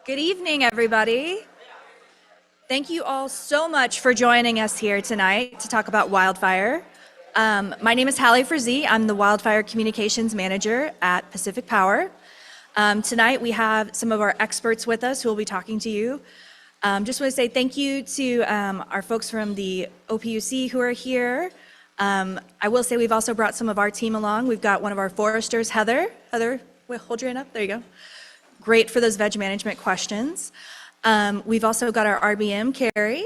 Good evening, everybody. Thank you all so much for joining us here tonight to talk about Wildfire. My name is Hallie Frazee. I'm the Wildfire Communications Manager at Pacific Power. Tonight we have some of our experts with us who will be talking to you. Just want to say thank you to our folks from the OPUC who are here. I will say we've also brought some of our team along. We've got one of our foresters, Heather. Heather, hold your hand up. There you go. Great for those veg management questions. We've also got our RBM, Carrie.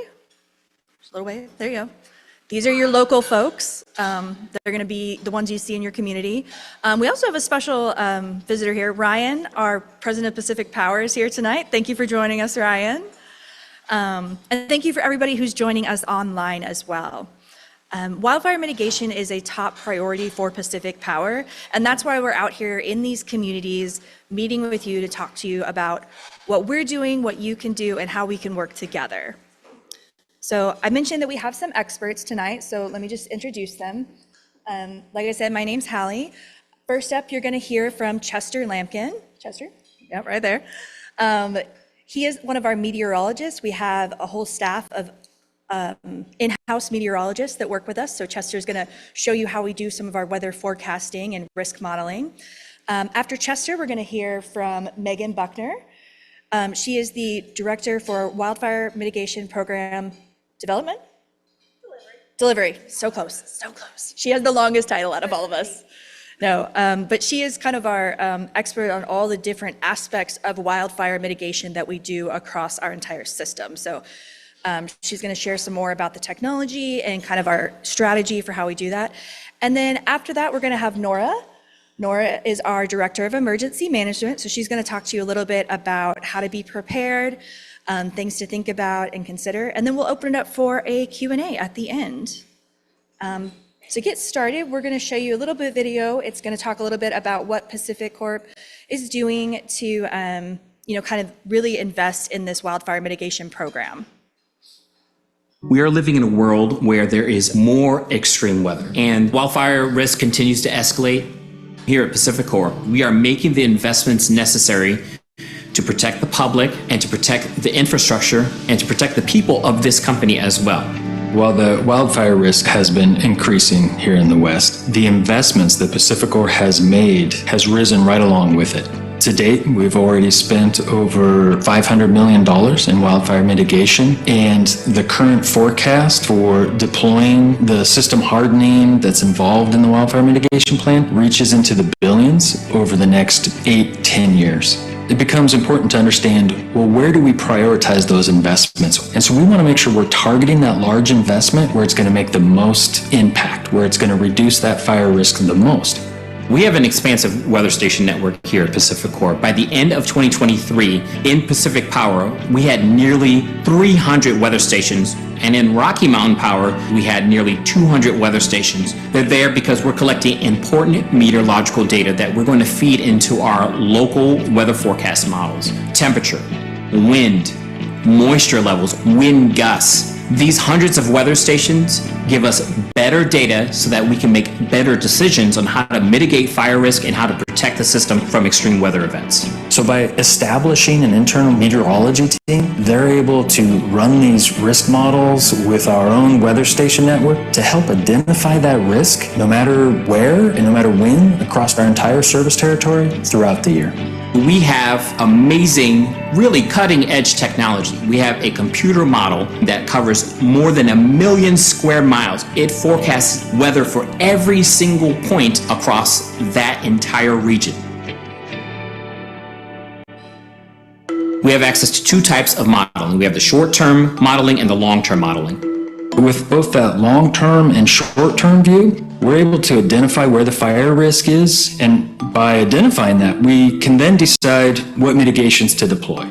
Just a little way, there you go. These are your local folks. They're gonna be the ones you see in your community. We also have a special visitor here. Ryan, our president of Pacific Power, is here tonight. Thank you for joining us, Ryan. And thank you for everybody who's joining us online as well. Wildfire mitigation is a top priority for Pacific Power, and that's why we're out here in these communities meeting with you to talk to you about what we're doing, what you can do, and how we can work together. So I mentioned that we have some experts tonight, so let me just introduce them. Like I said, my name's Hallie. First up, you're gonna hear from Chester Lampkin. Chester? Yep, right there. He is one of our meteorologists. We have a whole staff of in-house meteorologists that work with us. So Chester's gonna show you how we do some of our weather forecasting and risk modeling. After Chester, we're gonna hear from Megan Buckner. She is the Director for Wildfire Mitigation Program Development? Delivery, so close, so close. She has the longest title out of all of us. No, but she is kind of our expert on all the different aspects of wildfire mitigation that we do across our entire system. So she's going to share some more about the technology and kind of our strategy for how we do that. And then after that, we're going to have Nora. Nora is our Director of Emergency Management. So she's going to talk to you a little bit about how to be prepared, things to think about and consider. And then we'll open it up for a Q&A at the end. To get started, we're going to show you a little bit of video. It's going to talk a little bit about what Pacific Corp is doing to kind of really invest in this wildfire mitigation program. We are living in a world where there is more extreme weather, and wildfire risk continues to escalate. Here at Pacific Corp, we are making the investments necessary to protect the public and to protect the infrastructure and to protect the people of this company as well. While the wildfire risk has been increasing here in the West, the investments that Pacific Corp has made has risen right along with it. To date, we've already spent over $500 million in wildfire mitigation, and the current forecast for deploying the system hardening that's involved in the wildfire mitigation plan reaches into the billions over the next 8-10 years. It becomes important to understand, well, where do we prioritize those investments? And so we want to make sure we're targeting that large investment where it's going to make the most impact, where it's going to reduce that fire risk the most. We have an expansive weather station network here at Pacific Corp. By the end of 2023, in Pacific Power, we had nearly 300 weather stations, and in Rocky Mountain Power, we had nearly 200 weather stations. They're there because we're collecting important meteorological data that we're going to feed into our local weather forecast models. Temperature, wind, moisture levels, wind gusts. These hundreds of weather stations give us better data so that we can make better decisions on how to mitigate fire risk and how to protect the system from extreme weather events. So by establishing an internal meteorology team, they're able to run these risk models with our own weather station network to help identify that risk no matter where and no matter when across our entire service territory throughout the year. We have amazing, really cutting-edge technology. We have a computer model that covers more than 1 million square miles. It forecasts weather for every single point across that entire region. We have access to 2 types of modeling. We have the short-term modeling and the long-term modeling. With both that long-term and short-term view, we're able to identify where the fire risk is, and by identifying that, we can then decide what mitigations to deploy.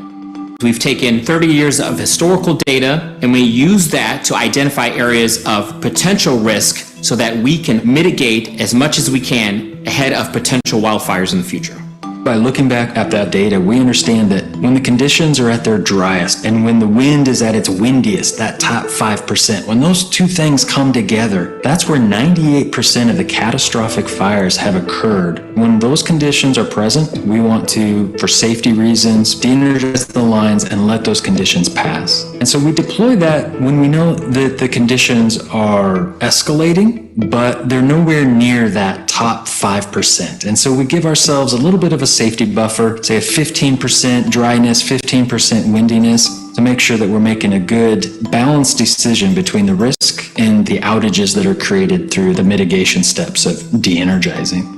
We've taken 30 years of historical data, and we use that to identify areas of potential risk so that we can mitigate as much as we can ahead of potential wildfires in the future. By looking back at that data, we understand that When the conditions are at their driest and when the wind is at its windiest, that top 5%, when those two things come together, that's where 98% of the catastrophic fires have occurred. When those conditions are present, we want to, for safety reasons, de-energize the lines and let those conditions pass. And so we deploy that when we know that the conditions are escalating, but they're nowhere near that top 5%. And so we give ourselves a little bit of a safety buffer, say a 15% dryness, 15% windiness, to make sure that we're making a good balanced decision between the risk and the outages that are created through the mitigation steps of de-energizing.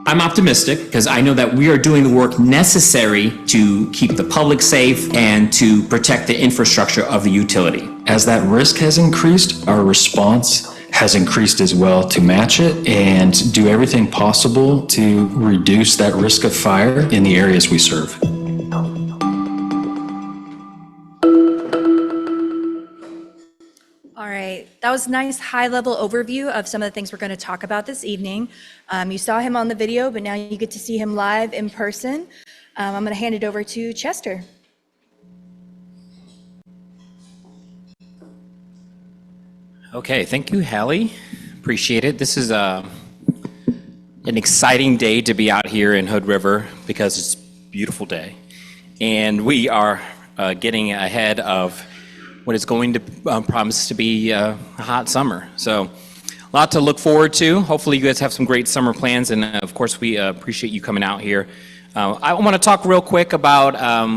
I'm optimistic because I know that we are doing the work necessary to keep the public safe and to protect the infrastructure of the utility. As that risk has increased, our response has increased as well to match it and do everything possible to reduce that risk of fire in the areas we serve. All right, that was a nice high-level overview of some of the things we're going to talk about this evening. You saw him on the video, but now you get to see him live in person. I'm going to hand it over to Chester. Okay, thank you, Hallie. Appreciate it. This is an exciting day to be out here in Hood River because it's a beautiful day. And we are getting ahead of what is going to promise to be a hot summer. So a lot to look forward to. Hopefully you guys have some great summer plans, and of course we appreciate you coming out here. I want to talk real quick about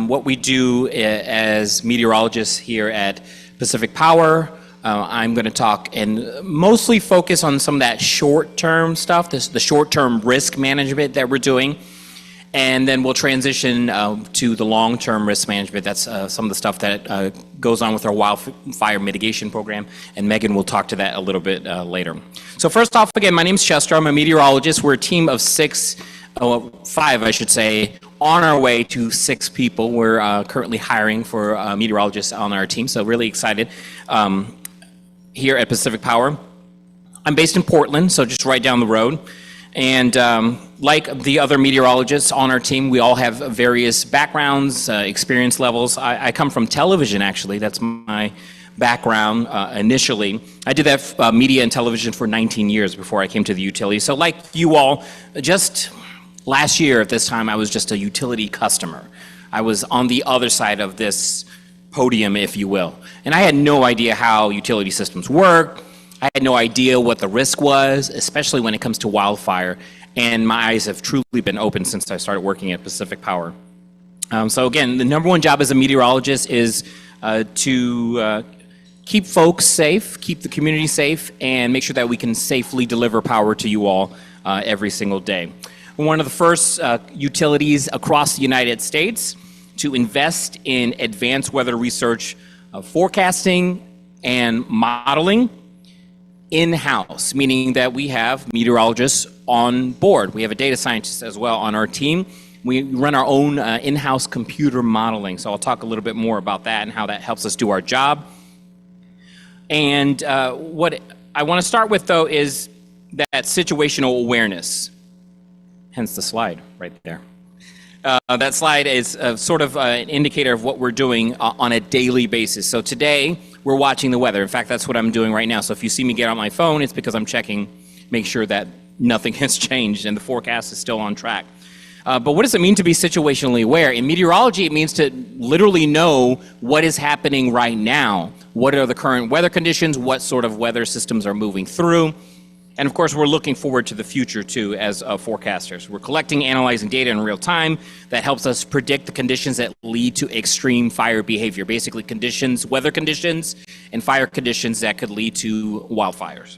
what we do as meteorologists here at Pacific Power. I'm going to talk and mostly focus on some of that short-term stuff, the short-term risk management that we're doing. And then we'll transition to the long-term risk management. That's some of the stuff that goes on with our wildfire mitigation program, and Megan will talk to that a little bit later. So first off, again, my name's Chester. I'm a meteorologist. We're a team of five, I should say, on our way to 6 people. We're currently hiring for meteorologists on our team, so really excited here at Pacific Power. I'm based in Portland, so just right down the road. And like the other meteorologists on our team, we all have various backgrounds, experience levels. I come from television, actually. That's my background initially. I did that media and television for 19 years before I came to the utility. So like you all, just last year at this time, I was just a utility customer. I was on the other side of this podium, if you will. And I had no idea how utility systems work. I had no idea what the risk was, especially when it comes to wildfire. And my eyes have truly been open since I started working at Pacific Power. So again, the number one job as a meteorologist is to keep folks safe, keep the community safe, and make sure that we can safely deliver power to you all every single day. We're one of the first utilities across the United States to invest in advanced weather research, forecasting, and modeling in-house, meaning that we have meteorologists on board. We have a data scientist as well on our team. We run our own in-house computer modeling, so I'll talk a little bit more about that and how that helps us do our job. And what I want to start with, though, is that situational awareness, hence the slide right there. That slide is sort of an indicator of what we're doing on a daily basis. So today, we're watching the weather. In fact, that's what I'm doing right now. So if you see me get on my phone, it's because I'm checking, make sure that nothing has changed and the forecast is still on track. But what does it mean to be situationally aware? In meteorology, it means to literally know what is happening right now. What are the current weather conditions? What sort of weather systems are moving through? And of course, we're looking forward to the future too as forecasters. We're collecting, analyzing data in real time that helps us predict the conditions that lead to extreme fire behavior. Basically conditions, weather conditions, and fire conditions that could lead to wildfires.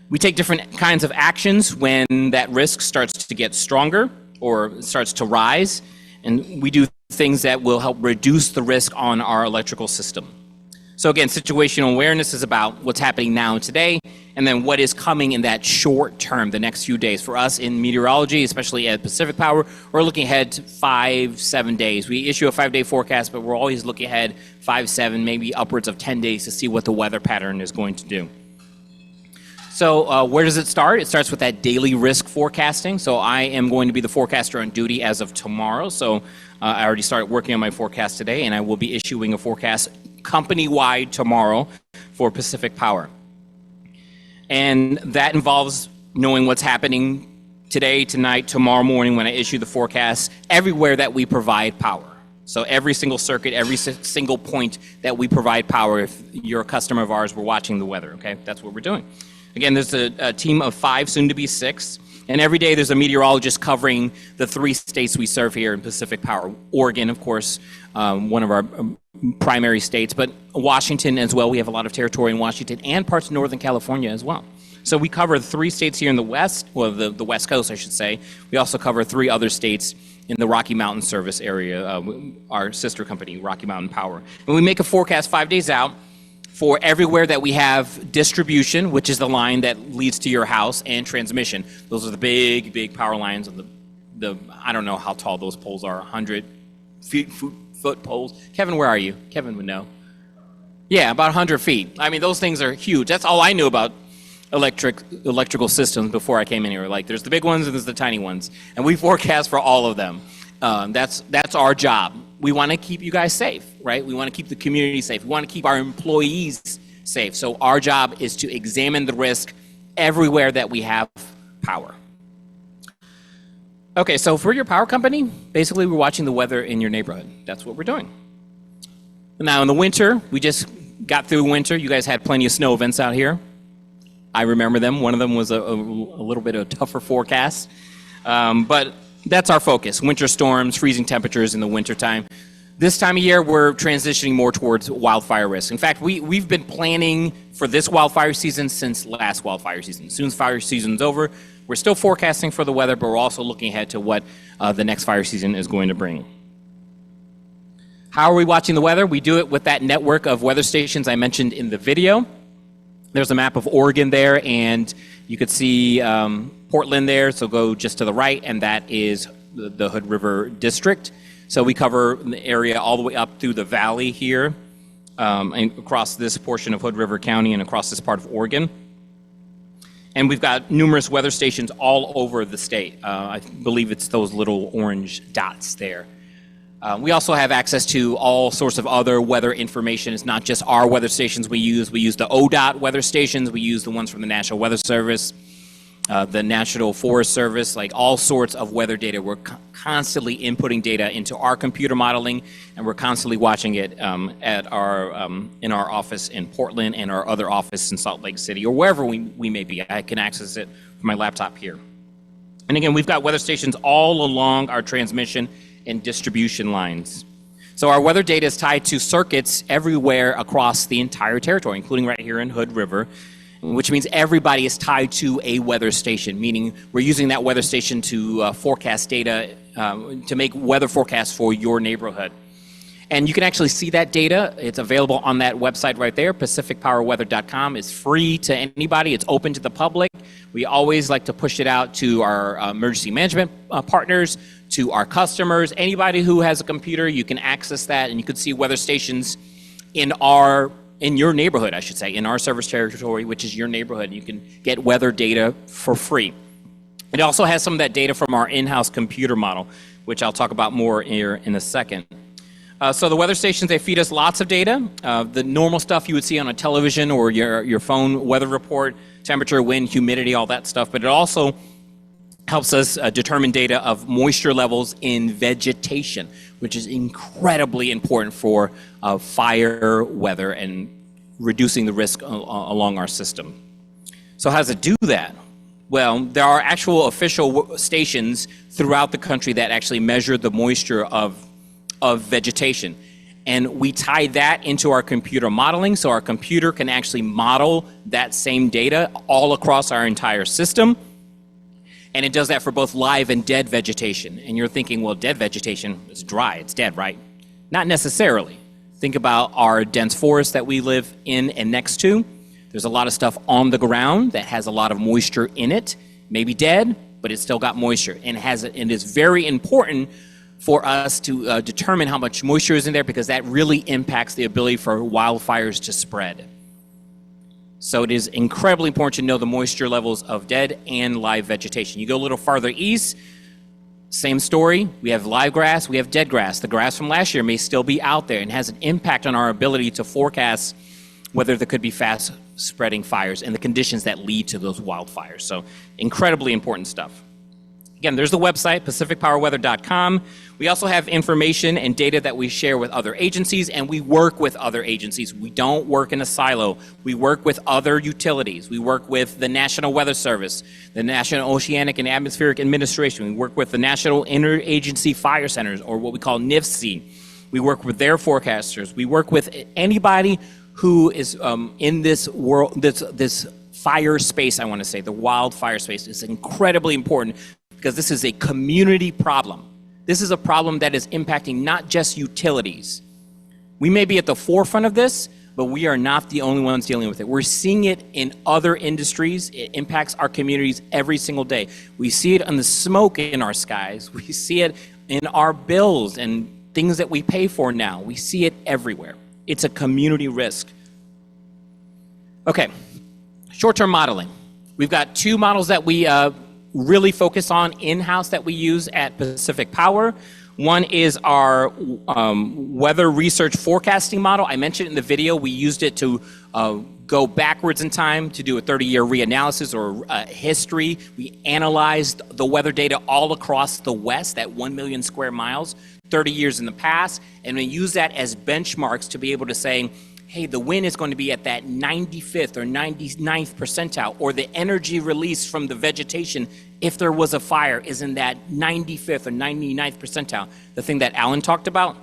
We take different kinds of actions when that risk starts to get stronger or starts to rise. And we do things that will help reduce the risk on our electrical system. So again, situational awareness is about what's happening now and today, and then what is coming in that short term, the next few days. For us in meteorology, especially at Pacific Power, we're looking ahead to 5-7 days. We issue a 5-day forecast, but we're always looking ahead 5, 7, maybe upwards of 10 days to see what the weather pattern is going to do. So where does it start? It starts with that daily risk forecasting. So I am going to be the forecaster on duty as of tomorrow. So I already started working on my forecast today, and I will be issuing a forecast company-wide tomorrow for Pacific Power. And that involves knowing what's happening today, tonight, tomorrow morning when I issue the forecast everywhere that we provide power. So every single circuit, every single point that we provide power, if you're a customer of ours, we're watching the weather, okay? That's what we're doing. Again, there's a team of 5, soon to be 6, and every day there's a meteorologist covering the 3 states we serve here in Pacific Power. Oregon, of course, one of our primary states, but Washington as well. We have a lot of territory in Washington and parts of Northern California as well. So we cover 3 states here in the West, well, the West Coast, I should say. We also cover 3 other states in the Rocky Mountain service area, our sister company, Rocky Mountain Power. And we make a forecast 5 days out for everywhere that we have distribution, which is the line that leads to your house, and transmission. Those are the big, big power lines of the I don't know how tall those poles are, 100 foot poles. Kevin, where are you? Kevin would know. Yeah, about 100 feet. I mean, those things are huge. That's all I knew about electrical systems before I came in here. Like, there's the big ones and there's the tiny ones, and we forecast for all of them. That's our job. We want to keep you guys safe, right? We want to keep the community safe. We want to keep our employees safe. So our job is to examine the risk everywhere that we have power. Okay, so for your power company, basically we're watching the weather in your neighborhood. That's what we're doing. Now in the winter, we just got through winter. You guys had plenty of snow events out here. I remember them. One of them was a little bit of a tougher forecast. But that's our focus. Winter storms, freezing temperatures in the wintertime. This time of year, we're transitioning more towards wildfire risk. In fact, we've been planning for this wildfire season since last wildfire season. As soon as fire season's over, we're still forecasting for the weather, but we're also looking ahead to what the next fire season is going to bring. How are we watching the weather? We do it with that network of weather stations I mentioned in the video. There's a map of Oregon there, and you could see Portland there, so go just to the right, and that is the Hood River District. So we cover the area all the way up through the valley here, and across this portion of Hood River County and across this part of Oregon. And we've got numerous weather stations all over the state. I believe it's those little orange dots there. We also have access to all sorts of other weather information. It's not just our weather stations we use. We use the ODOT weather stations. We use the ones from the National Weather Service, the National Forest Service, like all sorts of weather data. We're constantly inputting data into our computer modeling, and we're constantly watching it at in our office in Portland and our other office in Salt Lake City, or wherever we may be. I can access it from my laptop here. And again, we've got weather stations all along our transmission and distribution lines. So our weather data is tied to circuits everywhere across the entire territory, including right here in Hood River, which means everybody is tied to a weather station, meaning we're using that weather station to forecast data, to make weather forecasts for your neighborhood. And you can actually see that data. It's available on that website right there, pacificpowerweather.com. It's free to anybody. It's open to the public. We always like to push it out to our emergency management partners, to our customers. Anybody who has a computer, you can access that, and you can see weather stations in your neighborhood, I should say, in our service territory, which is your neighborhood. You can get weather data for free. It also has some of that data from our in-house computer model, which I'll talk about more here in a second. So the weather stations, they feed us lots of data. The normal stuff you would see on a television or your phone weather report, temperature, wind, humidity, all that stuff. But it also helps us determine data of moisture levels in vegetation, which is incredibly important for fire weather and reducing the risk along our system. So how does it do that? Well, there are actual official stations throughout the country that actually measure the moisture of vegetation. And we tie that into our computer modeling, so our computer can actually model that same data all across our entire system. And it does that for both live and dead vegetation. And you're thinking, well, dead vegetation is dry, it's dead, right? Not necessarily. Think about our dense forest that we live in and next to. There's a lot of stuff on the ground that has a lot of moisture in it, maybe dead, but it's still got moisture. And it is very important for us to determine how much moisture is in there, because that really impacts the ability for wildfires to spread. So it is incredibly important to know the moisture levels of dead and live vegetation. You go a little farther east, same story. We have live grass, we have dead grass. The grass from last year may still be out there and has an impact on our ability to forecast whether there could be fast spreading fires and the conditions that lead to those wildfires. So incredibly important stuff. Again, there's the website, pacificpowerweather.com. We also have information and data that we share with other agencies, and we work with other agencies. We don't work in a silo. We work with other utilities. We work with the National Weather Service, the National Oceanic and Atmospheric Administration. We work with the National Interagency Fire Centers, or what we call NIFC. We work with their forecasters. We work with anybody who is in this world, this fire space, I want to say, the wildfire space is incredibly important because this is a community problem. This is a problem that is impacting not just utilities. We may be at the forefront of this, but we are not the only ones dealing with it. We're seeing it in other industries. It impacts our communities every single day. We see it on the smoke in our skies. We see it in our bills and things that we pay for now. We see it everywhere. It's a community risk. Okay, short-term modeling. We've got two models that we really focus on in-house that we use at Pacific Power. One is our weather research forecasting model. I mentioned in the video, we used it to go backwards in time to do a 30-year reanalysis or history. We analyzed the weather data all across the West, that 1 million square miles, 30 years in the past, and we use that as benchmarks to be able to say, hey, the wind is going to be at that 95th or 99th percentile, or the energy released from the vegetation if there was a fire is in that 95th or 99th percentile, the thing that Alan talked about.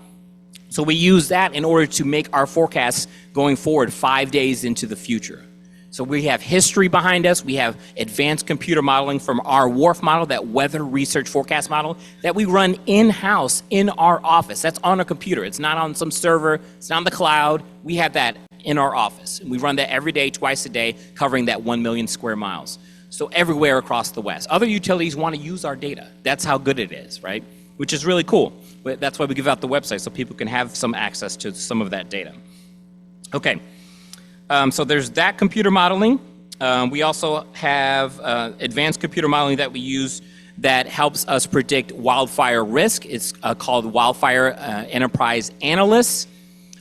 So we use that in order to make our forecasts going forward 5 days into the future. So we have history behind us. We have advanced computer modeling from our WRF model, that weather research forecast model that we run in-house in our office. That's on a computer. It's not on some server. It's not on the cloud. We have that in our office. And we run that every day, twice a day, covering that 1 million square miles. So everywhere across the West. Other utilities want to use our data. That's how good it is, right? Which is really cool. That's why we give out the website, so people can have some access to some of that data. Okay. So there's that computer modeling. We also have advanced computer modeling that we use that helps us predict wildfire risk. It's called Wildfire Enterprise Analysts.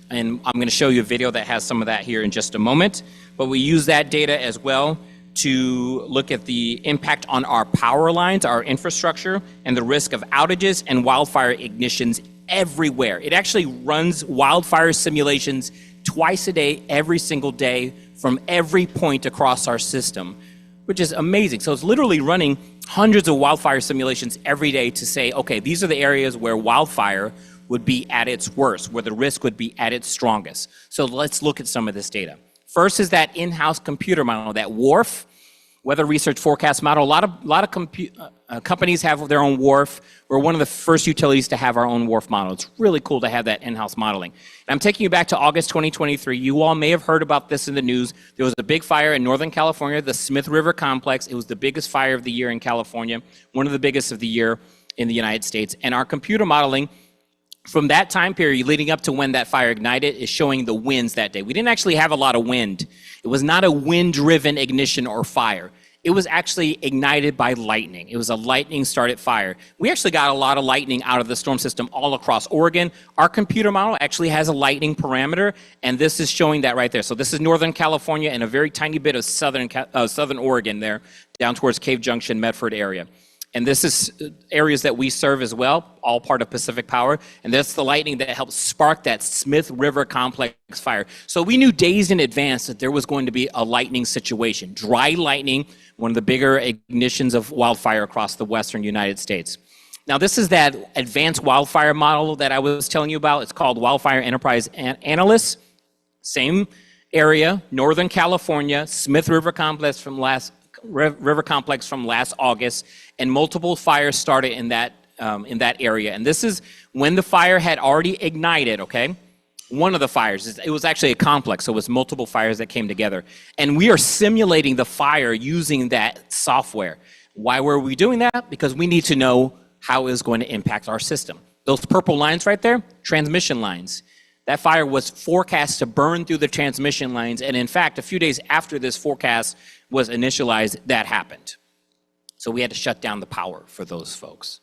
And I'm going to show you a video that has some of that here in just a moment. But we use that data as well to look at the impact on our power lines, our infrastructure, and the risk of outages and wildfire ignitions everywhere. It actually runs wildfire simulations twice a day, every single day, from every point across our system, which is amazing. So it's literally running hundreds of wildfire simulations every day to say, okay, these are the areas where wildfire would be at its worst, where the risk would be at its strongest. So let's look at some of this data. First is that in-house computer model, that WRF, Weather Research Forecast Model. A lot of companies have their own WRF. We're one of the first utilities to have our own WRF model. It's really cool to have that in-house modeling. And I'm taking you back to August 2023. You all may have heard about this in the news. There was a big fire in Northern California, the Smith River Complex. It was the biggest fire of the year in California, one of the biggest of the year in the United States. And our computer modeling from that time period leading up to when that fire ignited is showing the winds that day. We didn't actually have a lot of wind. It was not a wind-driven ignition or fire. It was actually ignited by lightning. It was a lightning-started fire. We actually got a lot of lightning out of the storm system all across Oregon. Our computer model actually has a lightning parameter, and this is showing that right there. So this is Northern California and a very tiny bit of southern Oregon there, down towards Cave Junction, Medford area. And this is areas that we serve as well, all part of Pacific Power. And that's the lightning that helped spark that Smith River Complex fire. So we knew days in advance that there was going to be a lightning situation. Dry lightning, one of the bigger ignitions of wildfire across the western United States. Now this is that advanced wildfire model that I was telling you about. It's called Wildfire Enterprise Analysts. Same area, Northern California, Smith River Complex from last August, and multiple fires started in that area. And this is when the fire had already ignited, okay? One of the fires, it was actually a complex, so it was multiple fires that came together. And we are simulating the fire using that software. Why were we doing that? Because we need to know how it is going to impact our system. Those purple lines right there, transmission lines. That fire was forecast to burn through the transmission lines, and in fact, a few days after this forecast was initialized, that happened. So we had to shut down the power for those folks.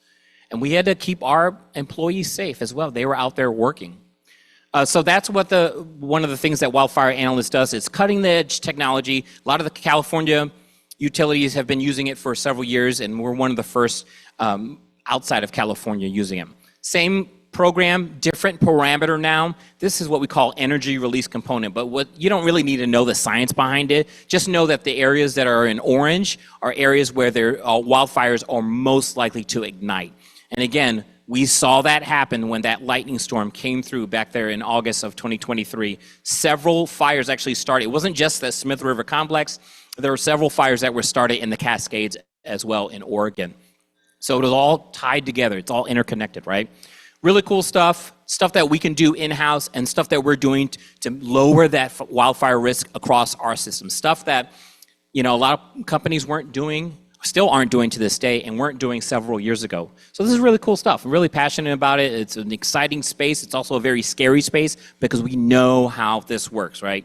And we had to keep our employees safe as well. They were out there working. So that's what one of the things that Wildfire Analyst does. It's cutting edge technology. A lot of the California utilities have been using it for several years, and we're one of the first outside of California using it. Same program, different parameter now. This is what we call energy release component, but what you don't really need to know the science behind it. Just know that the areas that are in orange are areas where wildfires are most likely to ignite. And again, we saw that happen when that lightning storm came through back there in August of 2023. Several fires actually started. It wasn't just the Smith River complex. There were several fires that were started in the Cascades as well in Oregon. So it was all tied together. It's all interconnected, right? Really cool stuff that we can do in-house and stuff that we're doing to lower that wildfire risk across our system. Stuff that, a lot of companies weren't doing, still aren't doing to this day, and weren't doing several years ago. So this is really cool stuff. I'm really passionate about it. It's an exciting space. It's also a very scary space because we know how this works, right?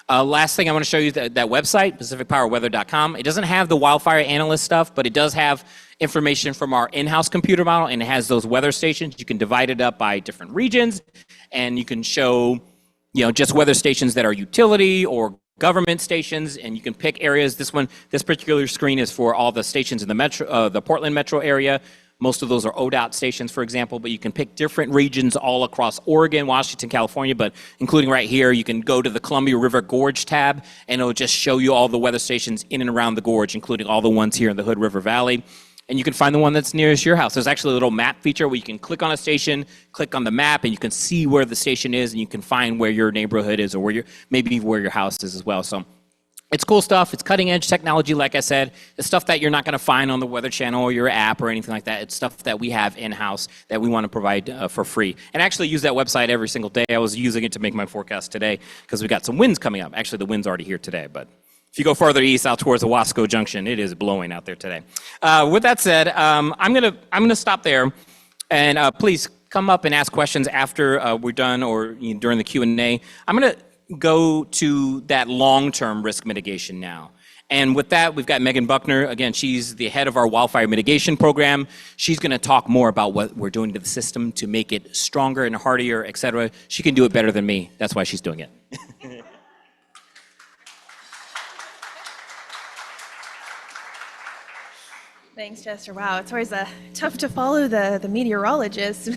Last thing I want to show you, that website, pacificpowerweather.com. It doesn't have the Wildfire Analyst stuff, but it does have information from our in-house computer model, and it has those weather stations. You can divide it up by different regions, and you can show, just weather stations that are utility or government stations, and you can pick areas. This particular screen is for all the stations in the Portland metro area. Most of those are ODOT stations, for example, but you can pick different regions all across Oregon, Washington, California, but including right here, you can go to the Columbia River Gorge tab, and it'll just show you all the weather stations in and around the gorge, including all the ones here in the Hood River Valley. And you can find the one that's nearest your house. There's actually a little map feature where you can click on a station, click on the map, and you can see where the station is, and you can find where your neighborhood is or maybe where your house is as well. So it's cool stuff. It's cutting edge technology, like I said. It's stuff that you're not going to find on the Weather Channel or your app or anything like that. It's stuff that we have in-house that we want to provide for free. And I actually use that website every single day. I was using it to make my forecast today because we got some winds coming up. Actually, the wind's already here today, but if you go further east out towards the Wasco Junction, it is blowing out there today. With that said, I'm gonna stop there, and please come up and ask questions after we're done or during the Q&A. I'm gonna go to that long-term risk mitigation now. And with that, we've got Megan Buckner. Again, she's the head of our wildfire mitigation program. She's gonna talk more about what we're doing to the system to make it stronger and hardier, et cetera. She can do it better than me. That's why she's doing it. Thanks, Chester. Wow, it's always tough to follow the meteorologist.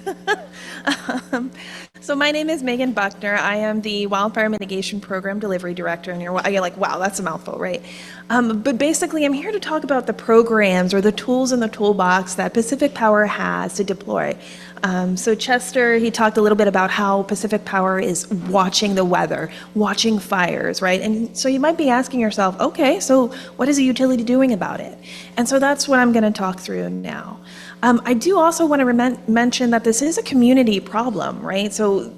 So my name is Megan Buckner. I am the Wildfire Mitigation Program Delivery Director, and you're like, wow, that's a mouthful, right? But basically, I'm here to talk about the programs or the tools in the toolbox that Pacific Power has to deploy. So Chester, he talked a little bit about how Pacific Power is watching the weather, watching fires, right? And so you might be asking yourself, okay, so what is a utility doing about it? And so that's what I'm going to talk through now. I do also want to mention that this is a community problem, right? So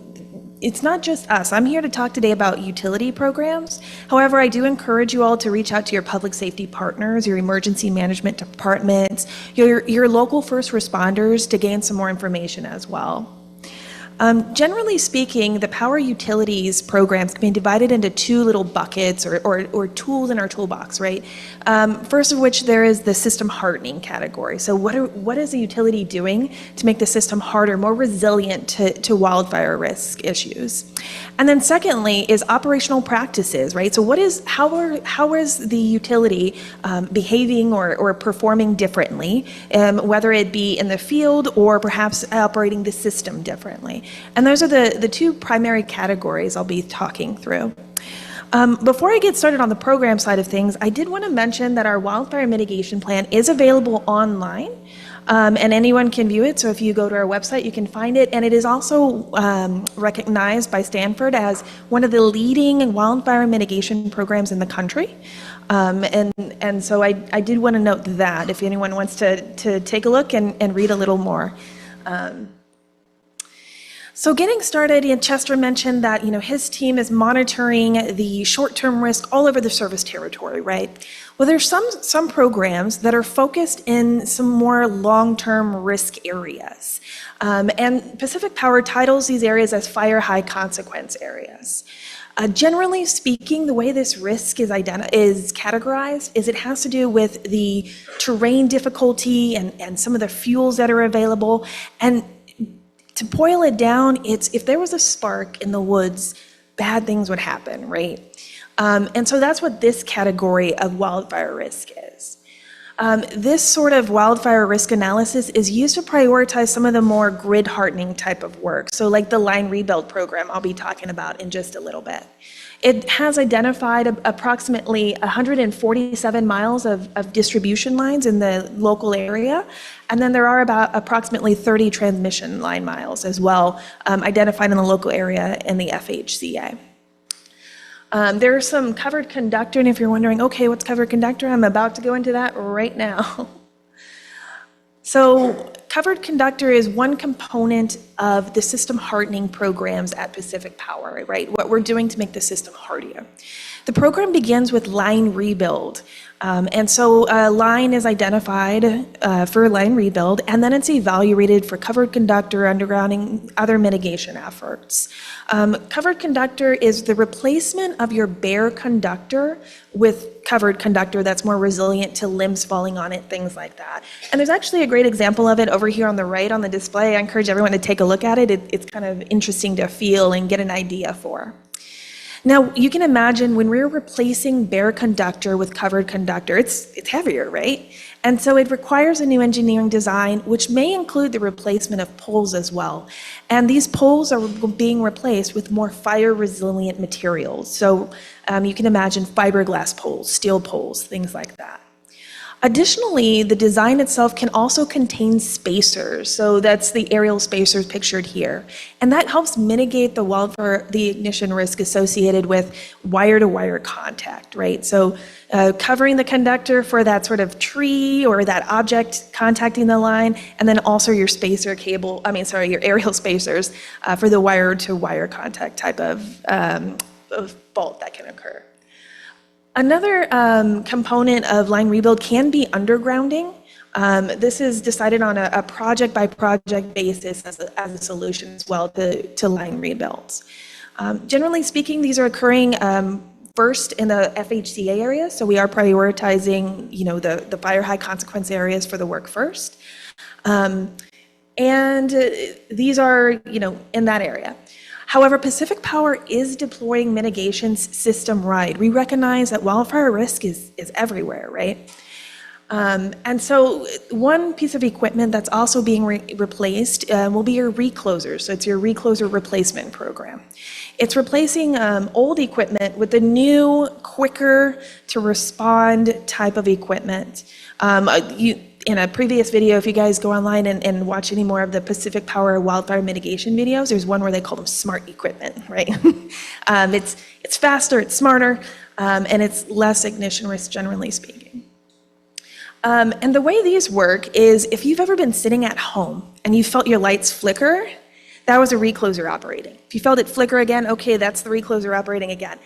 it's not just us. I'm here to talk today about utility programs. However, I do encourage you all to reach out to your public safety partners, your emergency management departments, your local first responders to gain some more information as well. Generally speaking, the power utilities programs can be divided into two little buckets or tools in our toolbox, right? First of which there is the system hardening category. So what is a utility doing to make the system harder, more resilient to wildfire risk issues? And then secondly is operational practices, right? So how is the utility behaving or performing differently, whether it be in the field or perhaps operating the system differently? And those are the two primary categories I'll be talking through. Before I get started on the program side of things, I did want to mention that our wildfire mitigation plan is available online, and anyone can view it. So if you go to our website, you can find it. And it is also recognized by Stanford as one of the leading wildfire mitigation programs in the country. And so I did want to note that if anyone wants to take a look and read a little more. So getting started, Chester mentioned that, his team is monitoring the short-term risk all over the service territory, right? Well, there's some programs that are focused in some more long-term risk areas. And Pacific Power titles these areas as fire high consequence areas. Generally speaking, the way this risk is categorized is it has to do with the terrain difficulty and some of the fuels that are available. And to boil it down, it's if there was a spark in the woods, bad things would happen, right? And so that's what this category of wildfire risk is. This sort of wildfire risk analysis is used to prioritize some of the more grid hardening type of work. So like the line rebuild program I'll be talking about in just a little bit. It has identified approximately 147 miles of distribution lines in the local area. And then there are about approximately 30 transmission line miles as well, identified in the local area in the FHCA. There's some covered conductor, and if you're wondering, okay, what's covered conductor? I'm about to go into that right now. So covered conductor is one component of the system hardening programs at Pacific Power, right? What we're doing to make the system hardier. The program begins with line rebuild. And so a line is identified for line rebuild, and then it's evaluated for covered conductor, undergrounding, other mitigation efforts. Covered conductor is the replacement of your bare conductor with covered conductor that's more resilient to limbs falling on it, things like that. And there's actually a great example of it over here on the right on the display. I encourage everyone to take a look at it. It's kind of interesting to feel and get an idea for. Now, you can imagine when we're replacing bare conductor with covered conductor, it's heavier, right? And so it requires a new engineering design, which may include the replacement of poles as well. And these poles are being replaced with more fire-resilient materials. So you can imagine fiberglass poles, steel poles, things like that. Additionally, the design itself can also contain spacers. So that's the aerial spacers pictured here. And that helps mitigate the ignition risk associated with wire-to-wire contact, right? So covering the conductor for that sort of tree or that object contacting the line, and then also your your aerial spacers for the wire-to-wire contact type of fault that can occur. Another component of line rebuild can be undergrounding. This is decided on a project-by-project basis as a solution as well to line rebuilds. Generally speaking, these are occurring first in the FHCA area, so we are prioritizing, the fire high consequence areas for the work first. And these are, in that area. However, Pacific Power is deploying mitigations system-wide. We recognize that wildfire risk is everywhere, right? And so one piece of equipment that's also being replaced will be your recloser. So it's your recloser replacement program. It's replacing old equipment with a new, quicker to respond type of equipment. In a previous video, if you guys go online and watch any more of the Pacific Power wildfire mitigation videos, there's one where they call them smart equipment, right? It's faster, it's smarter, and it's less ignition risk, generally speaking. And the way these work is if you've ever been sitting at home and you felt your lights flicker, that was a recloser operating. If you felt it flicker again, okay, that's the recloser operating again.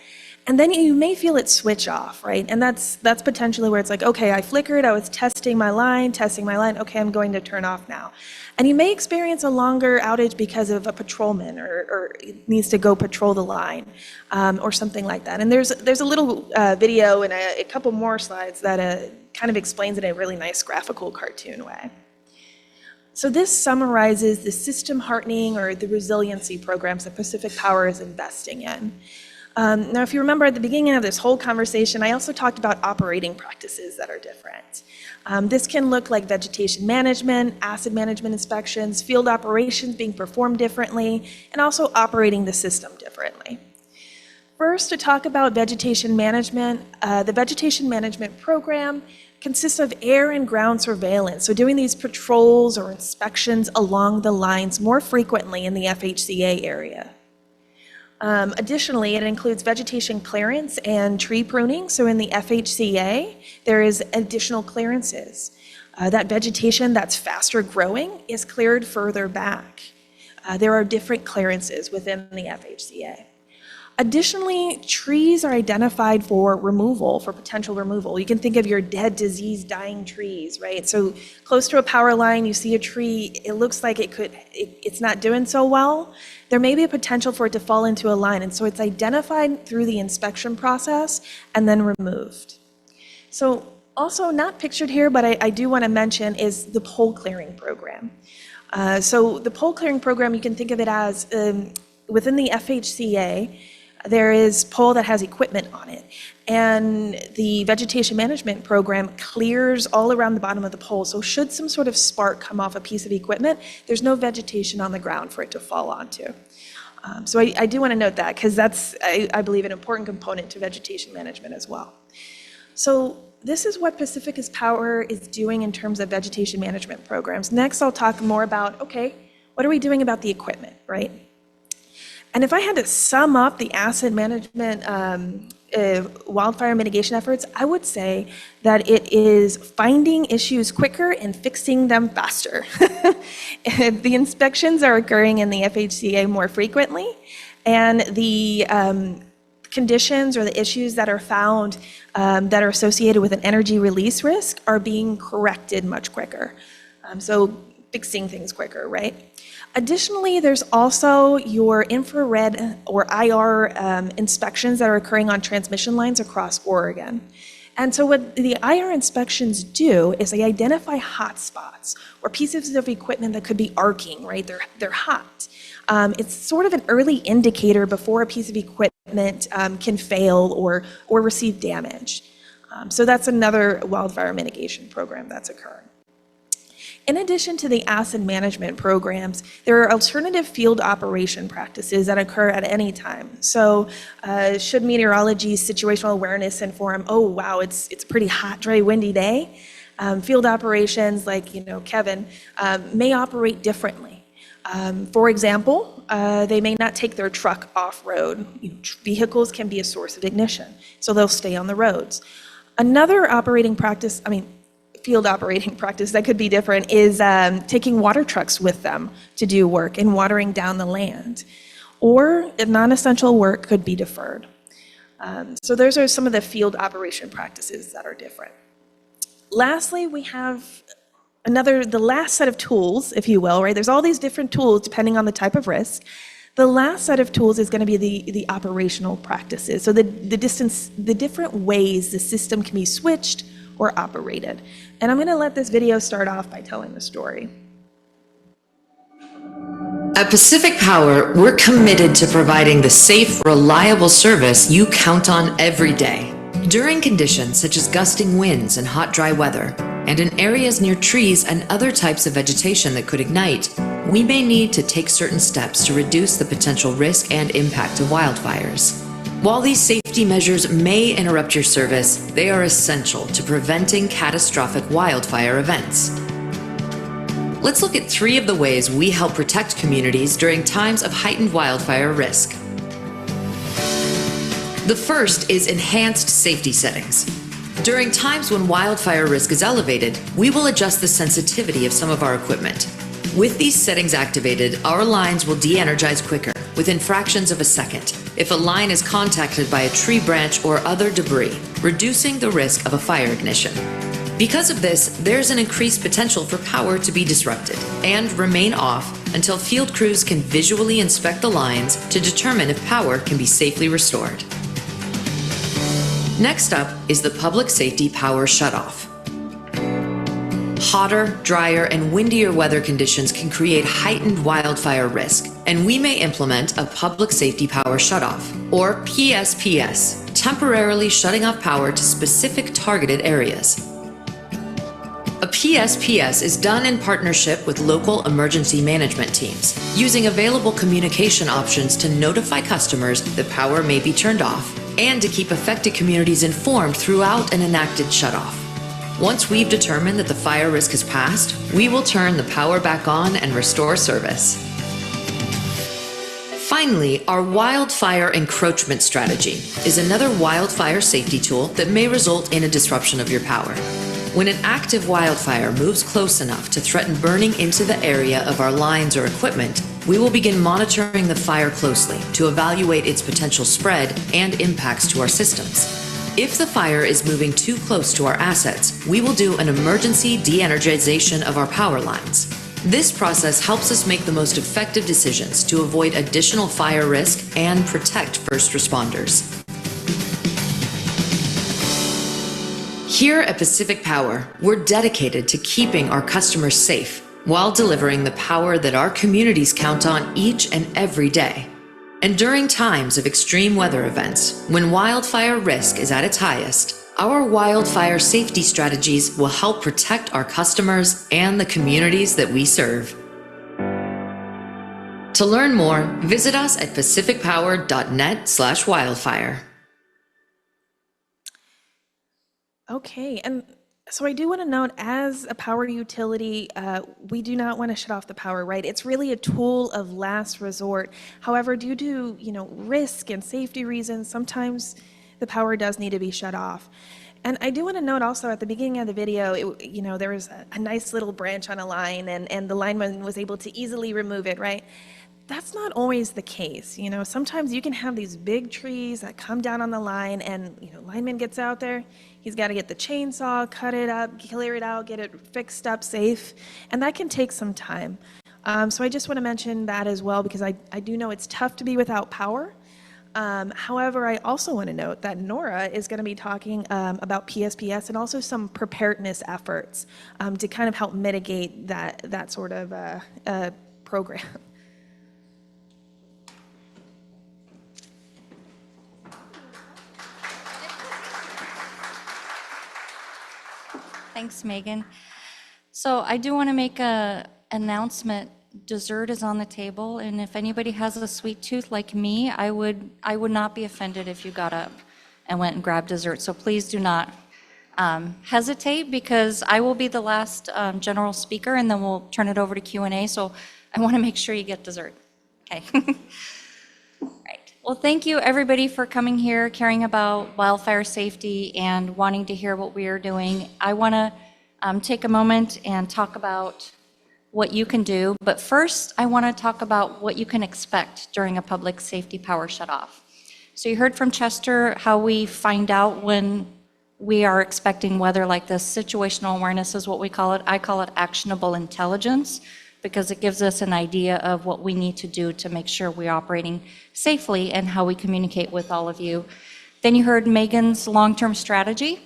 And then you may feel it switch off, right? And that's potentially where it's like, okay, I flickered, I was testing my line, okay, I'm going to turn off now. And you may experience a longer outage because of a patrolman or needs to go patrol the line or something like that. And there's a little video and a couple more slides that kind of explains it in a really nice graphical cartoon way. So this summarizes the system hardening or the resiliency programs that Pacific Power is investing in. Now, if you remember at the beginning of this whole conversation, I also talked about operating practices that are different. This can look like vegetation management, acid management inspections, field operations being performed differently, and also operating the system differently. First, to talk about vegetation management, the vegetation management program consists of air and ground surveillance, so doing these patrols or inspections along the lines more frequently in the FHCA area. Additionally, it includes vegetation clearance and tree pruning. So in the FHCA, there is additional clearances. That vegetation that's faster growing is cleared further back. There are different clearances within the FHCA. Additionally, trees are identified for removal, for potential removal. You can think of your dead, diseased, dying trees, right? So close to a power line, you see a tree, it looks like it's not doing so well. There may be a potential for it to fall into a line, and so it's identified through the inspection process and then removed. So also not pictured here, but I do want to mention is the pole clearing program. So the pole clearing program, you can think of it as within the FHCA, there is pole that has equipment on it, and the vegetation management program clears all around the bottom of the pole. So should some sort of spark come off a piece of equipment, there's no vegetation on the ground for it to fall onto. So I do want to note that, because that's, I believe, an important component to vegetation management as well. So this is what Pacificus Power is doing in terms of vegetation management programs. Next, I'll talk more about, okay, what are we doing about the equipment, right? And if I had to sum up the asset management wildfire mitigation efforts, I would say that it is finding issues quicker and fixing them faster. The inspections are occurring in the FHCA more frequently, and the conditions or the issues that are found that are associated with an energy release risk are being corrected much quicker. So fixing things quicker, right? Additionally, there's also your infrared or IR inspections that are occurring on transmission lines across Oregon. And so what the IR inspections do is they identify hot spots or pieces of equipment that could be arcing, right? They're hot. It's sort of an early indicator before a piece of equipment can fail or receive damage. So that's another wildfire mitigation program that's occurring. In addition to the asset management programs, there are alternative field operation practices that occur at any time. So should meteorology situational awareness inform, oh wow, it's a pretty hot, dry, windy day, field operations like, Kevin, may operate differently. For example, they may not take their truck off-road. Vehicles can be a source of ignition, so they'll stay on the roads. Another field operating practice that could be different is taking water trucks with them to do work and watering down the land. Or if non-essential work could be deferred. So those are some of the field operation practices that are different. Lastly, we have the last set of tools, if you will, right? There's all these different tools depending on the type of risk. The last set of tools is going to be the operational practices. So the different ways the system can be switched or operated. And I'm going to let this video start off by telling the story. At Pacific Power, we're committed to providing the safe, reliable service you count on every day. During conditions such as gusting winds and hot, dry weather, and in areas near trees and other types of vegetation that could ignite, we may need to take certain steps to reduce the potential risk and impact of wildfires. While these safety measures may interrupt your service, they are essential to preventing catastrophic wildfire events. Let's look at 3 of the ways we help protect communities during times of heightened wildfire risk. The first is enhanced safety settings. During times when wildfire risk is elevated, we will adjust the sensitivity of some of our equipment. With these settings activated, our lines will de-energize quicker, within fractions of a second, if a line is contacted by a tree branch or other debris, reducing the risk of a fire ignition. Because of this, there's an increased potential for power to be disrupted and remain off until field crews can visually inspect the lines to determine if power can be safely restored. Next up is the Public Safety Power Shutoff. Hotter, drier, and windier weather conditions can create heightened wildfire risk, and we may implement a Public Safety Power Shutoff, or PSPS, temporarily shutting off power to specific targeted areas. A PSPS is done in partnership with local emergency management teams, using available communication options to notify customers that power may be turned off, and to keep affected communities informed throughout an enacted shutoff. Once we've determined that the fire risk has passed, we will turn the power back on and restore service. Finally, our wildfire encroachment strategy is another wildfire safety tool that may result in a disruption of your power. When an active wildfire moves close enough to threaten burning into the area of our lines or equipment, we will begin monitoring the fire closely to evaluate its potential spread and impacts to our systems. If the fire is moving too close to our assets, we will do an emergency de-energization of our power lines. This process helps us make the most effective decisions to avoid additional fire risk and protect first responders. Here at Pacific Power, we're dedicated to keeping our customers safe while delivering the power that our communities count on each and every day. And during times of extreme weather events, when wildfire risk is at its highest, our wildfire safety strategies will help protect our customers and the communities that we serve. To learn more, visit us at pacificpower.net/wildfire. Okay, and so I do want to note, as a power utility, we do not want to shut off the power, right? It's really a tool of last resort. However, due to, risk and safety reasons, sometimes the power does need to be shut off. And I do want to note also, at the beginning of the video, there was a nice little branch on a line, and the lineman was able to easily remove it, right? That's not always the case. Sometimes you can have these big trees that come down on the line, and lineman gets out there, he's got to get the chainsaw, cut it up, clear it out, get it fixed up safe, and that can take some time. So I just want to mention that as well, because I do know it's tough to be without power. However, I also want to note that Nora is going to be talking about PSPS and also some preparedness efforts to kind of help mitigate that sort of program. Thanks, Megan. So I do want to make an announcement. Dessert is on the table, and if anybody has a sweet tooth like me, I would not be offended if you got up and went and grabbed dessert. So please do not hesitate, because I will be the last general speaker, and then we'll turn it over to Q&A. So I want to make sure you get dessert. Okay. Right. Well, thank you everybody for coming here, caring about wildfire safety and wanting to hear what we are doing. I want to take a moment and talk about what you can do. But first, I want to talk about what you can expect during a public safety power shutoff. So you heard from Chester how we find out when we are expecting weather like this. Situational awareness is what we call it. I call it actionable intelligence, because it gives us an idea of what we need to do to make sure we're operating safely and how we communicate with all of you. Then you heard Megan's long-term strategy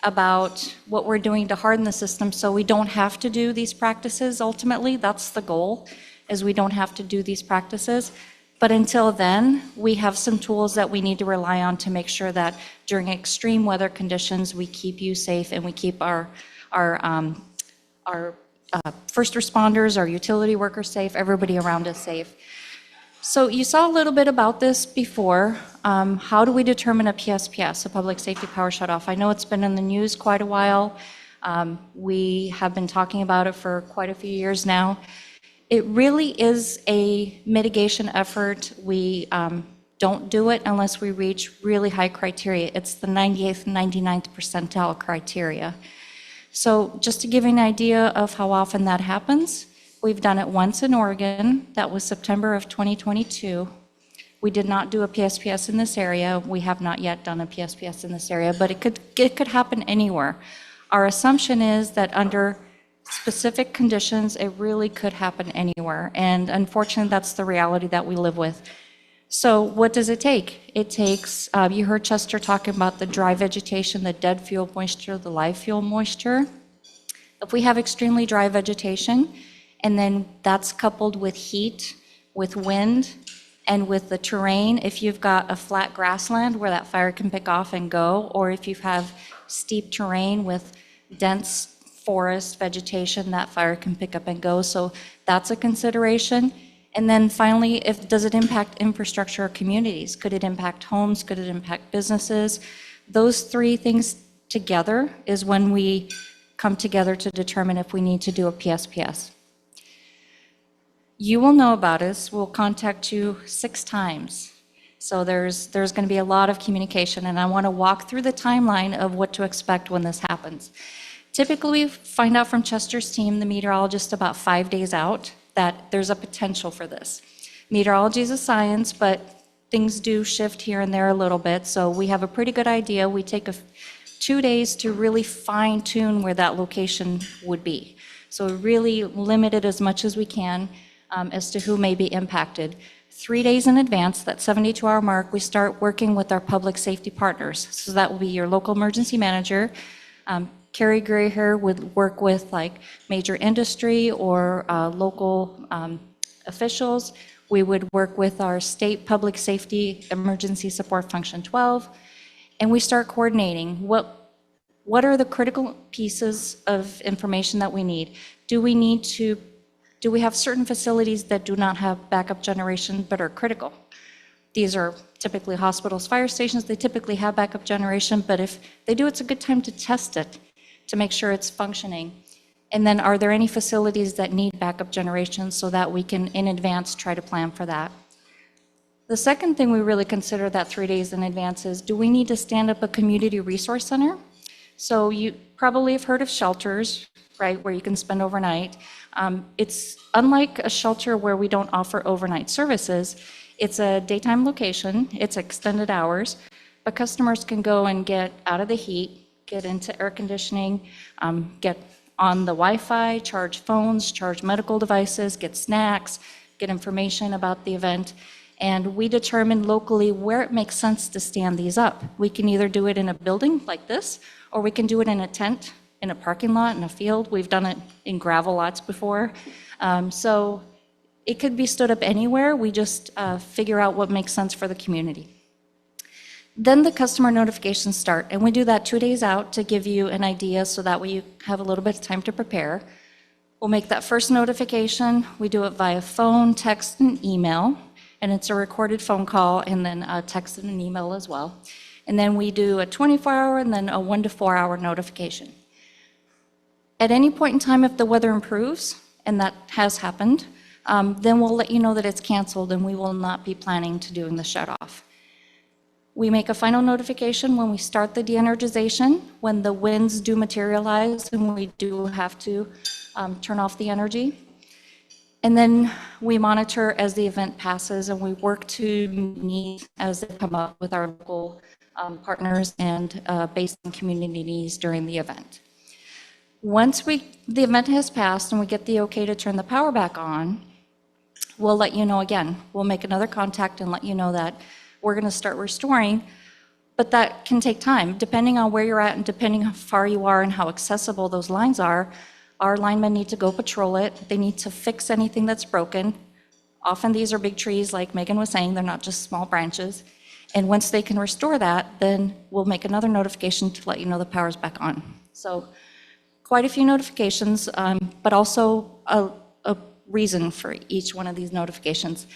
about what we're doing to harden the system so we don't have to do these practices. Ultimately, that's the goal, is we don't have to do these practices. But until then, we have some tools that we need to rely on to make sure that during extreme weather conditions, we keep you safe and we keep our first responders, our utility workers safe, everybody around us safe. So you saw a little bit about this before. How do we determine a PSPS, a public safety power shutoff? I know it's been in the news quite a while. We have been talking about it for quite a few years now. It really is a mitigation effort. We don't do it unless we reach really high criteria. It's the 98th and 99th percentile criteria. So just to give you an idea of how often that happens, we've done it once in Oregon. That was September of 2022. We did not do a PSPS in this area. We have not yet done a PSPS in this area, but it could happen anywhere. Our assumption is that under specific conditions, it really could happen anywhere. And unfortunately, that's the reality that we live with. So what does it take? It takes, you heard Chester talking about the dry vegetation, the dead fuel moisture, the live fuel moisture. If we have extremely dry vegetation, and then that's coupled with heat, with wind, and with the terrain, if you've got a flat grassland where that fire can pick off and go, or if you have steep terrain with dense forest vegetation, that fire can pick up and go. So that's a consideration. And then finally, does it impact infrastructure or communities? Could it impact homes? Could it impact businesses? Those three things together is when we come together to determine if we need to do a PSPS. You will know about us. We'll contact you 6 times. So there's going to be a lot of communication, and I want to walk through the timeline of what to expect when this happens. Typically, we find out from Chester's team, the meteorologist, about 5 days out. that there's a potential for this. Meteorology is a science, but things do shift here and there a little bit, so we have a pretty good idea. We take 2 days to really fine tune where that location would be. So we really limit it as much as we can as to who may be impacted. 3 days in advance, that 72-hour mark, we start working with our public safety partners. So that will be your local emergency manager. Carrie Gray here would work with like major industry or local officials. We would work with our state public safety emergency support function 12, and we start coordinating what are the critical pieces of information that we need. Do we have certain facilities that do not have backup generation but are critical? These are typically hospitals, fire stations. They typically have backup generation, but if they do, it's a good time to test it to make sure it's functioning. And then are there any facilities that need backup generation so that we can in advance try to plan for that? The second thing we really consider that 3 days in advance is, do we need to stand up a community resource center? So you probably have heard of shelters, right, where you can spend overnight. It's unlike a shelter where we don't offer overnight services. It's a daytime location, it's extended hours, but customers can go and get out of the heat, get into air conditioning, get on the Wi-Fi, charge phones, charge medical devices, get snacks, get information about the event. And we determine locally where it makes sense to stand these up. We can either do it in a building like this, or we can do it in a tent, in a parking lot, in a field. We've done it in gravel lots before. So it could be stood up anywhere. We just figure out what makes sense for the community. Then the customer notifications start, and we do that 2 days out to give you an idea so that way you have a little bit of time to prepare. We'll make that first notification. We do it via phone, text, and email, and it's a recorded phone call and then a text and an email as well. And then we do a 24-hour and then a 1 to 4 hour notification. At any point in time, if the weather improves, and that has happened, then we'll let you know that it's canceled and we will not be planning to doing the shut-off. We make a final notification when we start the de-energization, when the winds do materialize and we do have to turn off the energy. And then we monitor as the event passes and we work to meet as they come up with our local partners and based on community needs during the event. Once the event has passed and we get the okay to turn the power back on, we'll let you know again. We'll make another contact and let you know that we're going to start restoring, but that can take time. Depending on where you're at and depending how far you are and how accessible those lines are, our linemen need to go patrol it. They need to fix anything that's broken. Often these are big trees, like Megan was saying, they're not just small branches. And once they can restore that, then we'll make another notification to let you know the power's back on. So quite a few notifications, but also a reason for each one of these notifications.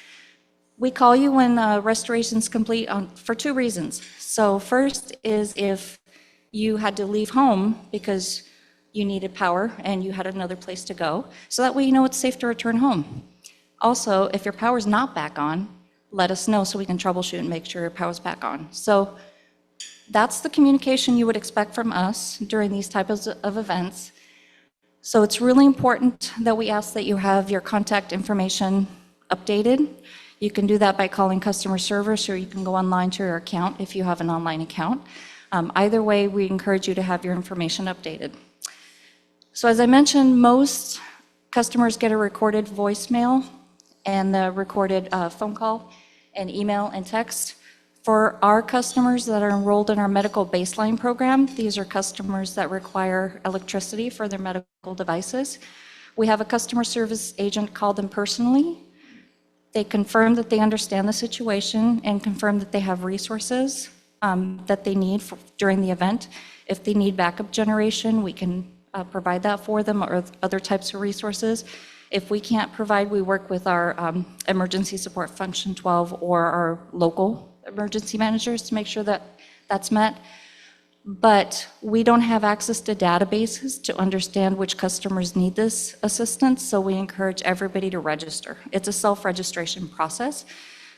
We call you when restoration's complete for 2 reasons. So first is if you had to leave home because you needed power and you had another place to go, so that way you know it's safe to return home. Also, if your power's not back on, let us know so we can troubleshoot and make sure your power's back on. So that's the communication you would expect from us during these types of events. So it's really important that we ask that you have your contact information updated. You can do that by calling customer service, or you can go online to your account if you have an online account. Either way, we encourage you to have your information updated. So as I mentioned, most customers get a recorded voicemail and the recorded phone call and email and text. For our customers that are enrolled in our medical baseline program, these are customers that require electricity for their medical devices. We have a customer service agent call them personally. They confirm that they understand the situation and confirm that they have resources that they need during the event. If they need backup generation, we can provide that for them, or other types of resources. If we can't provide, we work with our emergency support function 12 or our local emergency managers to make sure that that's met. But we don't have access to databases to understand which customers need this assistance, so we encourage everybody to register. It's a self-registration process.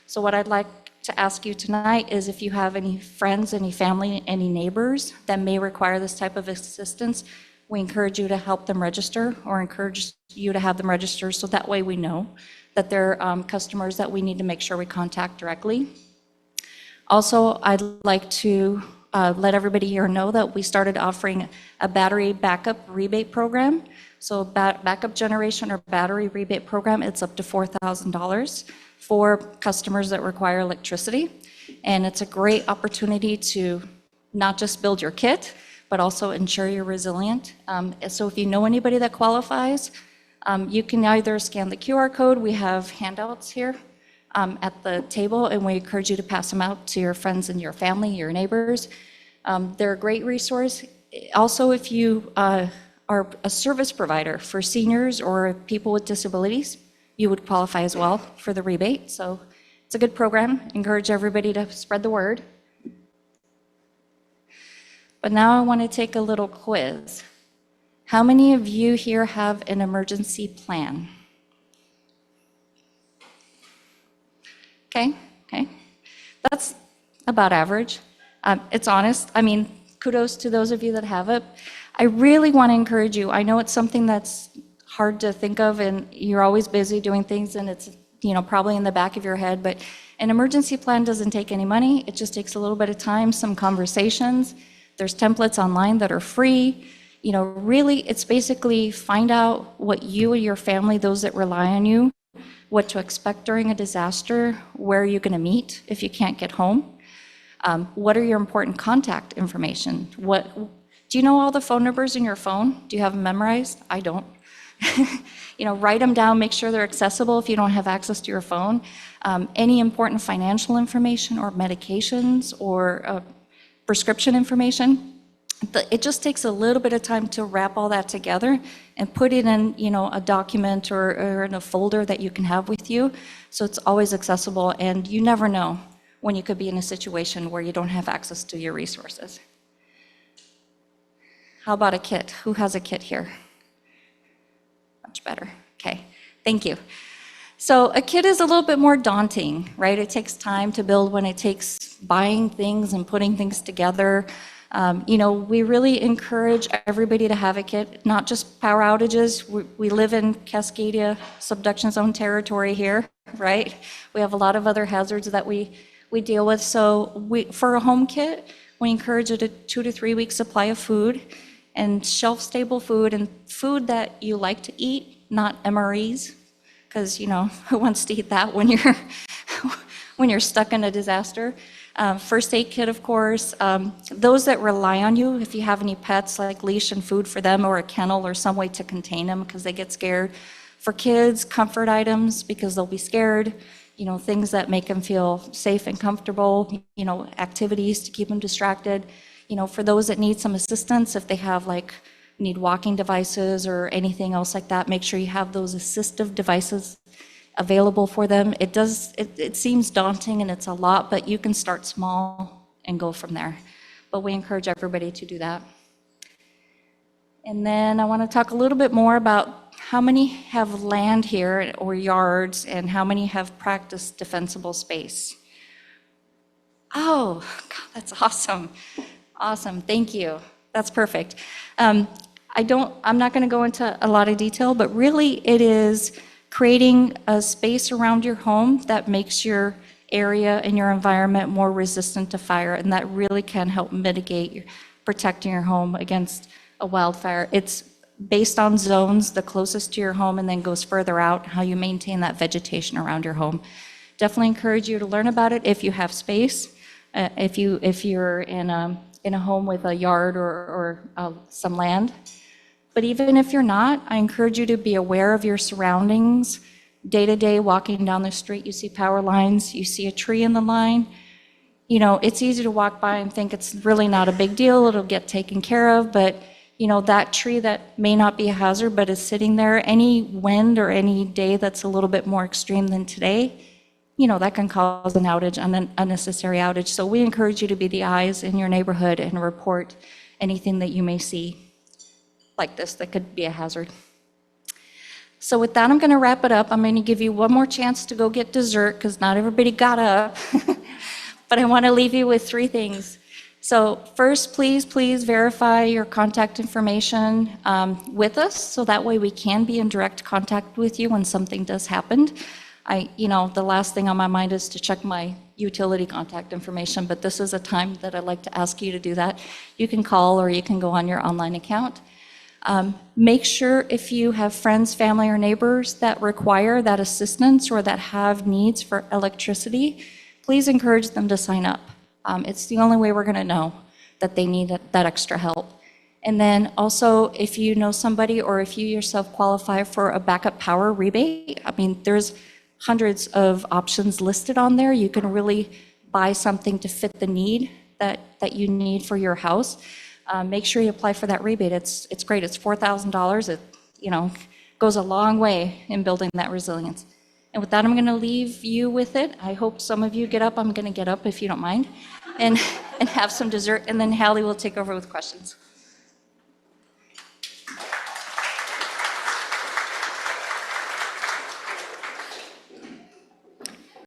So what I'd like to ask you tonight is if you have any friends, any family, any neighbors that may require this type of assistance, We encourage you to help them register or encourage you to have them register so that way we know that they're customers that we need to make sure we contact directly. Also, I'd like to let everybody here know that we started offering a battery backup rebate program. So backup generation or battery rebate program, it's up to $4,000 for customers that require electricity. And it's a great opportunity to not just build your kit, but also ensure you're resilient. So if you know anybody that qualifies, you can either scan the QR code. We have handouts here at the table, and we encourage you to pass them out to your friends and your family, your neighbors. They're a great resource. Also, if you are a service provider for seniors or people with disabilities, you would qualify as well for the rebate. So it's a good program. Encourage everybody to spread the word. But now I want to take a little quiz. How many of you here have an emergency plan? Okay. That's about average. It's honest. I mean, kudos to those of you that have it. I really want to encourage you. I know it's something that's hard to think of and you're always busy doing things and it's, probably in the back of your head, but an emergency plan doesn't take any money. It just takes a little bit of time, some conversations. There's templates online that are free. Really, it's basically find out what you and your family, those that rely on you, what to expect during a disaster, where are you going to meet if you can't get home, what are your important contact information, do you know all the phone numbers in your phone? Do you have them memorized? I don't. Write them down, make sure they're accessible if you don't have access to your phone. Any important financial information or medications or prescription information. It just takes a little bit of time to wrap all that together and put it in, a document or in a folder that you can have with you. So it's always accessible and you never know when you could be in a situation where you don't have access to your resources. How about a kit? Who has a kit here? Much better. Okay, thank you. So a kit is a little bit more daunting, right? It takes time to build when it takes buying things and putting things together. We really encourage everybody to have a kit, not just power outages. We live in Cascadia subduction zone territory here, right? We have a lot of other hazards that we deal with. So for a home kit, we encourage a 2 to 3 week supply of food and shelf-stable food and food that you like to eat, not MREs, because who wants to eat that when you're stuck in a disaster? First aid kit, of course. Those that rely on you, if you have any pets, like leash and food for them or a kennel or some way to contain them because they get scared. For kids, comfort items because they'll be scared. Things that make them feel safe and comfortable. Activities to keep them distracted. For those that need some assistance, if they have need walking devices or anything else like that, make sure you have those assistive devices available for them. It seems daunting and it's a lot, but you can start small and go from there. But we encourage everybody to do that. And then I want to talk a little bit more about how many have land here or yards and how many have practiced defensible space. Oh, God, that's awesome. Awesome, thank you. That's perfect. I'm not going to go into a lot of detail, but really it is creating a space around your home that makes your area and your environment more resistant to fire, and that really can help mitigate protecting your home against a wildfire. It's based on zones, the closest to your home, and then goes further out, how you maintain that vegetation around your home. Definitely encourage you to learn about it if you have space, if you're in a home with a yard or some land. But even if you're not, I encourage you to be aware of your surroundings. Day to day, walking down the street, you see power lines, you see a tree in the line. It's easy to walk by and think it's really not a big deal, it'll get taken care of, but that tree that may not be a hazard but is sitting there, any wind or any day that's a little bit more extreme than today, that can cause an outage, an unnecessary outage. So we encourage you to be the eyes in your neighborhood and report anything that you may see like this that could be a hazard. So with that, I'm going to wrap it up. I'm going to give you one more chance to go get dessert because not everybody got up. But I want to leave you with 3 things. So first, please verify your contact information with us, so that way we can be in direct contact with you when something does happen. The last thing on my mind is to check my utility contact information, but this is a time that I'd like to ask you to do that. You can call or you can go on your online account. Make sure if you have friends, family, or neighbors that require that assistance or that have needs for electricity, please encourage them to sign up. It's the only way we're going to know that they need that extra help. And then also, if you know somebody or if you yourself qualify for a backup power rebate, there's hundreds of options listed on there. You can really buy something to fit the need that you need for your house. Make sure you apply for that rebate. It's great. It's $4,000. It goes a long way in building that resilience. And with that, I'm going to leave you with it. I hope some of you get up. I'm going to get up if you don't mind, and have some dessert. And then Hallie will take over with questions.